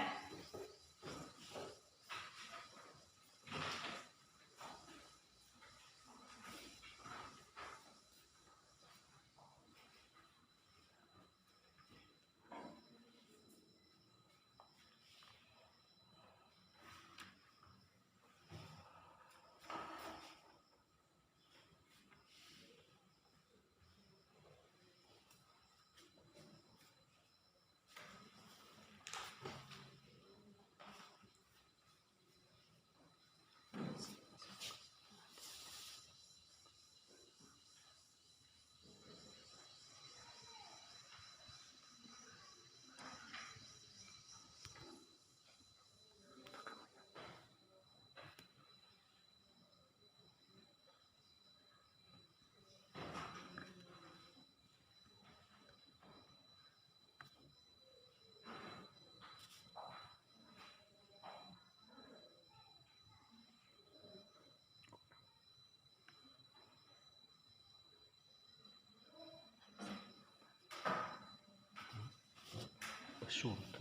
surta.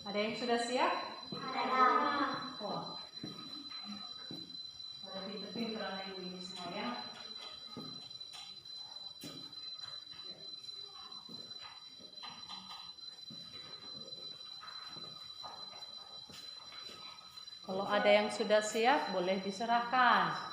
Ada yang sudah siap? Ada. Oh. Pada pinter-pinteran ibu ini semua ya. Kalau ada yang sudah siap, boleh diserahkan.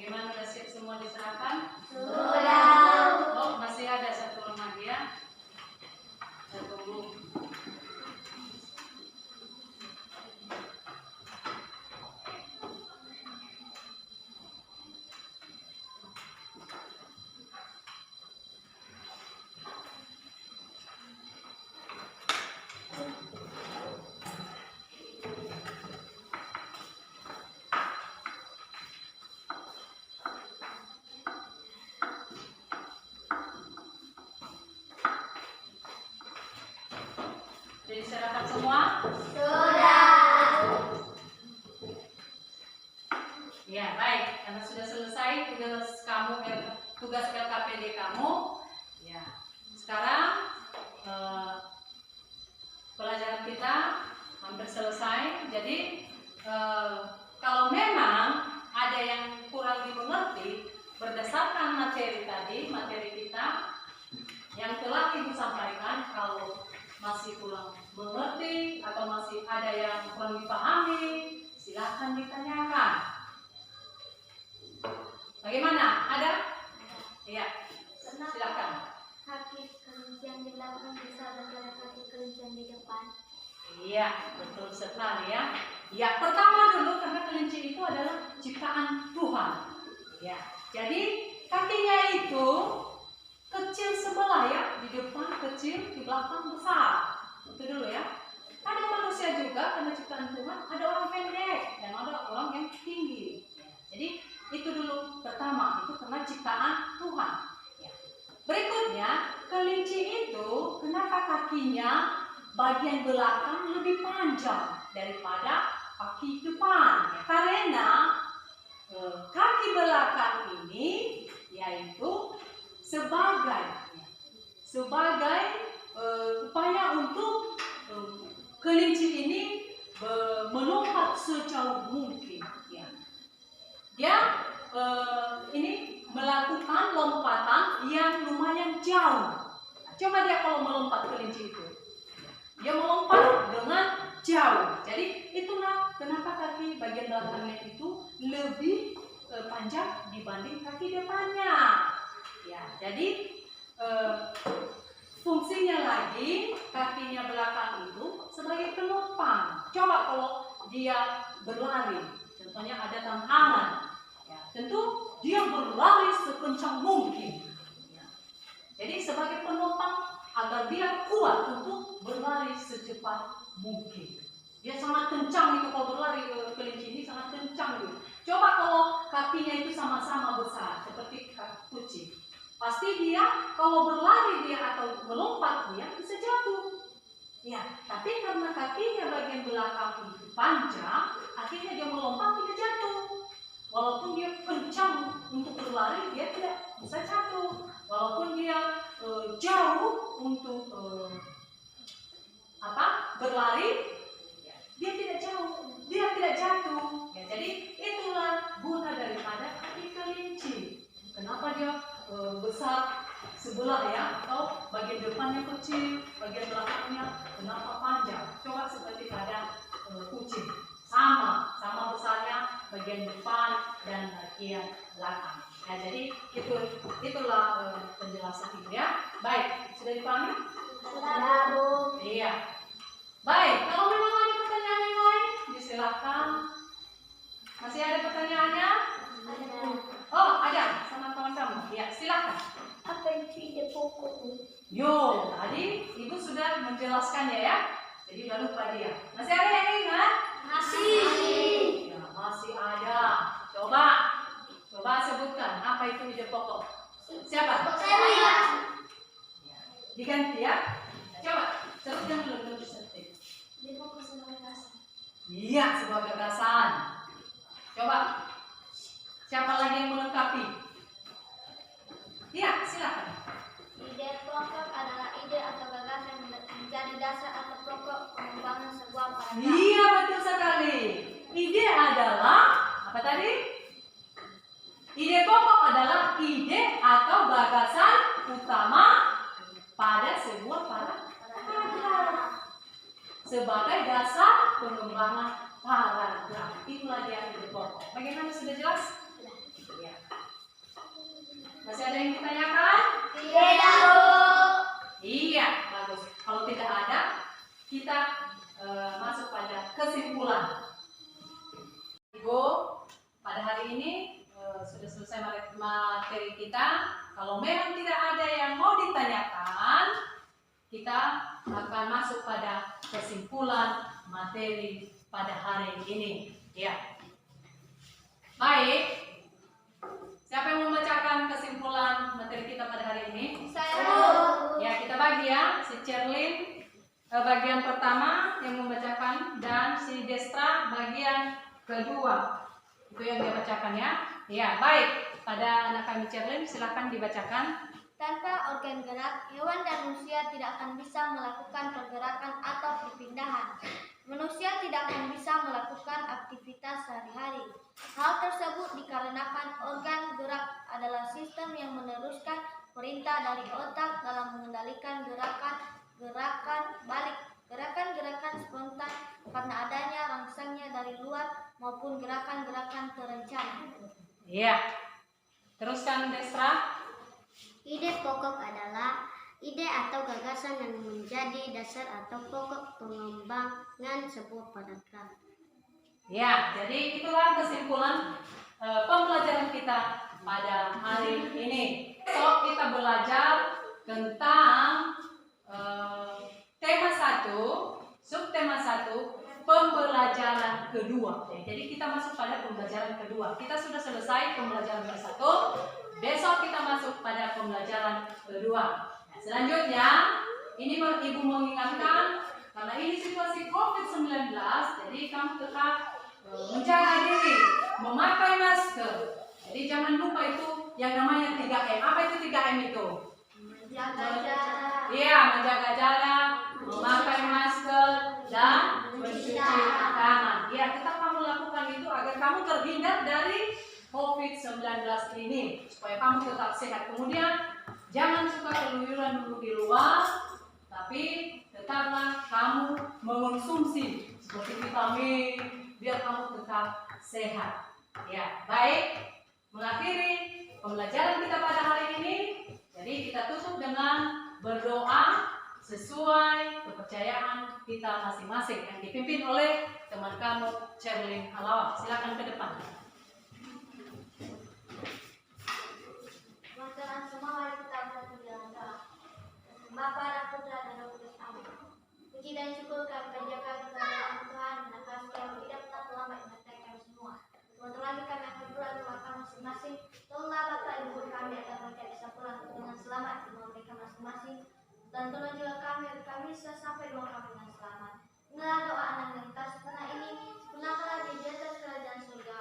Bagaimana, udah siap semua diserahkan? Sudah. Oh, masih ada satu orang lagi ya. Saya tunggu. Sudah diserahkan semua? Sudah. Ya, baik. Karena sudah selesai tugas LKPD kamu. Ya. Sekarang pelajaran kita hampir selesai. Jadi kalau memang ada yang akan ditanyakan. Bagaimana? Ada? Iya. Silakan. Kaki kelinci yang di belakang besar daripada kaki kelinci yang di depan? Iya, betul sekali ya. Ya, pertama dulu karena kelinci itu adalah ciptaan Tuhan. Ya, jadi kakinya itu kecil sebelah ya, di depan kecil, di belakang besar. Itu dulu ya. Ada manusia juga karena ciptaan Tuhan, ada orang pendek dan ada orang yang tinggi. Jadi itu dulu pertama, itu karena ciptaan Tuhan. Ya. Berikutnya, kelinci itu kenapa kakinya bagian belakang lebih panjang daripada kaki depan? Ya, karena kaki belakang ini yaitu sebagai upaya untuk kelinci ini melompat sejauh mungkin. Ya. Dia ini melakukan lompatan yang lumayan jauh. Nah, coba dia kalau melompat kelinci itu, dia melompat dengan jauh. Jadi itulah kenapa kaki bagian belakangnya itu lebih panjang dibanding kaki depannya. Ya, jadi fungsinya lagi kakinya belakang itu sebagai penopang. Coba kalau dia berlari, contohnya ada tantangan, ya, tentu dia berlari sekencang mungkin. Ya. Jadi sebagai penopang agar dia kuat untuk berlari secepat mungkin. Dia sangat kencang itu kalau berlari, kelinci ini sangat kencang itu. Coba kalau kakinya itu sama-sama besar seperti kaki kucing, pasti dia kalau berlari dia atau melompat dia bisa jatuh. Ya, tapi karena kakinya bagian belakang itu panjang, akhirnya dia melompat tidak jatuh. Walaupun dia kencang untuk berlari, dia tidak bisa jatuh. Walaupun dia jauh untuk berlari, dia tidak jatuh. Ya, jadi itulah guna daripada kaki kelinci. Kenapa dia besar sebelah ya, atau bagian depannya kecil, bagian belakangnya kenapa panjang? Coba seperti pada kucing, sama besarnya bagian depan dan bagian belakang. Nah, jadi itulah penjelasan itu ya. Baik, sudah dipahami? Sudah, Bu. Iya. Baik, kalau memang ada pertanyaan yang lain, silakan. Masih ada pertanyaannya? Ada. Oh, ada sama kawan kamu. Ya, silakan. Apa itu ide pokok, Bu? Yo, tadi Ibu sudah menjelaskannya ya. Jadi udah lupa dia. Masih ada yang ingat? Masih. Ya, masih ada. Coba sebutkan apa itu ide pokok. Siapa? Saya. Diganti ya. Coba sebutkan dulu seperti. Ide pokok sebagai dasar. Iya, sebuah gagasan. Coba. Siapa lagi yang melengkapi? Iya, silakan. Ide pokok adalah ide atau gagasan yang menjadi dasar atau pokok pengembangan sebuah paragraf. Iya, betul sekali. Ide adalah apa tadi? Ide pokok adalah ide atau gagasan utama pada sebuah paragraf. Sebagai dasar pengembangan paragraf. Itulah dia ide pokok. Bagaimana, sudah jelas? Ya. Masih ada yang ditanyakan? Tidak, Bu. Iya, bagus. Kalau tidak ada, kita masuk pada kesimpulan. Ibu, pada hari ini sudah selesai materi kita. Kalau memang tidak ada yang mau ditanyakan, kita akan masuk pada kesimpulan materi pada hari ini. Ya. Baik. Siapa yang membacakan kesimpulan materi kita pada hari ini? Saya, Bu. Ya, kita bagi ya. Si Cerlin bagian pertama yang membacakan dan si Destra bagian kedua. Itu yang dia bacakan ya. Ya, baik. Pada anak kami Cerlin, silakan dibacakan. Tanpa organ gerak, hewan dan manusia tidak akan bisa melakukan pergerakan atau perpindahan. Manusia tidak akan bisa melakukan aktivitas sehari-hari. Hal tersebut dikarenakan organ gerak adalah sistem yang meneruskan perintah dari otak dalam mengendalikan gerakan balik gerakan-gerakan spontan karena adanya rangsangnya dari luar maupun gerakan-gerakan terencana. Iya. Teruskan Desra. Ide pokok adalah ide atau gagasan yang menjadi dasar atau pokok pengembangan sebuah paragraf. Ya, jadi itulah kesimpulan pembelajaran kita pada hari ini. So, kita belajar tentang tema 1, subtema 1, pembelajaran kedua. Jadi kita masuk pada pembelajaran kedua. Kita sudah selesai pembelajaran ke-1. Besok kita masuk pada pembelajaran kedua. Nah, selanjutnya, ini Ibu mengingatkan karena ini situasi COVID-19, jadi kamu tetap menjaga diri, memakai masker. Jadi jangan lupa itu yang namanya 3M. Apa itu 3M itu? Menjaga jarak. Iya, menjaga jarak, memakai masker, dan mencuci tangan. Iya, tetap kamu lakukan itu agar kamu terhindar dari COVID-19 ini, supaya kamu tetap sehat. Kemudian jangan suka keluyuran dulu di luar, tapi tetaplah kamu mengonsumsi seperti vitamin biar kamu tetap sehat. Ya, baik. Mengakhiri pembelajaran kita pada hari ini, jadi kita tutup dengan berdoa sesuai kepercayaan kita masing-masing yang dipimpin oleh teman kamu Cherlyn Halawah. Silakan ke depan. Teman-teman semua, mari kita berdoa. Bapa dan Putra dan Roh Kudus. Amin. Puji dan syukur kami panjatkan kepada Tuhan dan kasih yang tidak pernah terlambat menyertai kami semua. Sebentar lagi kami akan pulang ke rumah masing-masing. Tolonglah Bapak Ibu kami agar mereka bisa pulang dengan selamat di rumah mereka masing-masing. Dan tolong juga kami agar kami bisa sampai di rumah kami dengan selamat. Inilah doa anak yang kita sempurna ini, sempurnakanlah di atas kerajaan surga.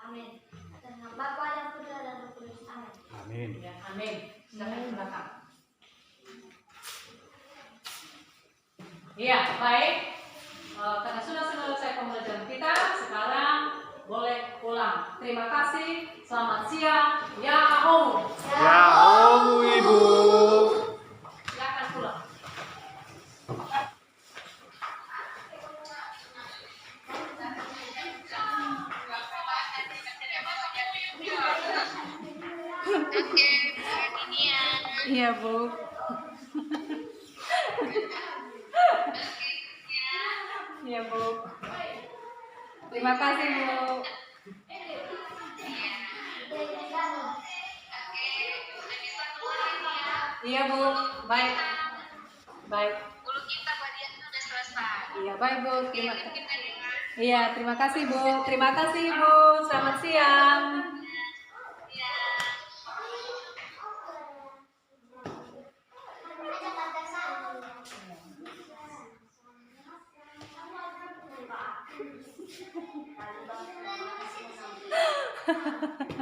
Amin. Atas nama Bapa dan Putra dan Roh Kudus. Amin. Amin. Ya, amin. Silakan ke belakang. Iya, baik. Karena sudah selesai pembelajaran kita, sekarang boleh pulang. Terima kasih. Selamat siang. Ya Om. Ya Om Ibu. Silakan pulang. Iya, Bu. Iya, Bu. Terima kasih, Bu. Iya, Bu. Baik. Baik. Guru kita bagian itu udah selesai. Iya, baik, Bu. Kita dengar. Iya, terima kasih, Bu. Terima kasih, Bu. Selamat siang. Ya. Hahaha.